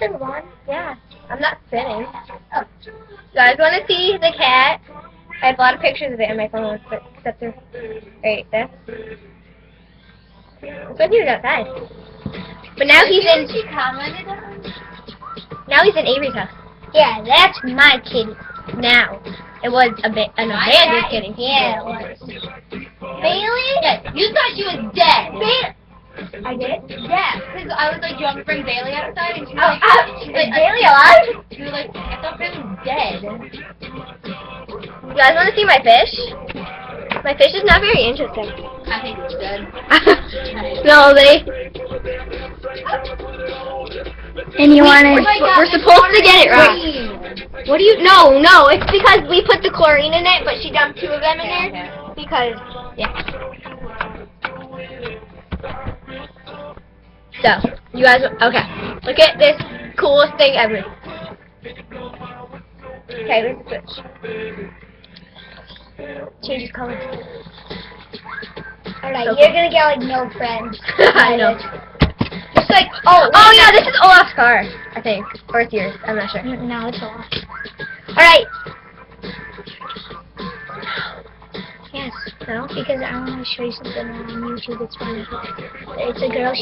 just one? Yeah. I'm not spinning. Oh. You guys want to see the cat? I have a lot of pictures of it on my phone, except for right there. This one he was outside. But now he's in. She commented on? Now he's in Avery's house. Yeah, that's my kitty. Now it was an abandoned kitty. Yeah, it was. Bailey? Yeah, you thought she was dead. I did. Yeah, because I was like, do you want me to bring Bailey outside? And she was Oh, like, she's like, Bailey alive? She was like, I thought Bailey was dead. You guys want to see my fish? My fish is not very interesting. I think it's dead. No, they. And you want We're supposed to get it right. What do you? No, it's because we put the chlorine in it, but she dumped 2 of them in there because So you guys, okay? Look at this coolest thing ever. Okay, let's switch. Changes color. Alright, So you're gonna get like no friends. I know. It's like, Oh yeah, this is Olaf's car, I think, or it's yours. I'm not sure. No, it's all. All right. Yes, No. because I want to show you something on YouTube. It's funny. It's a girl. She's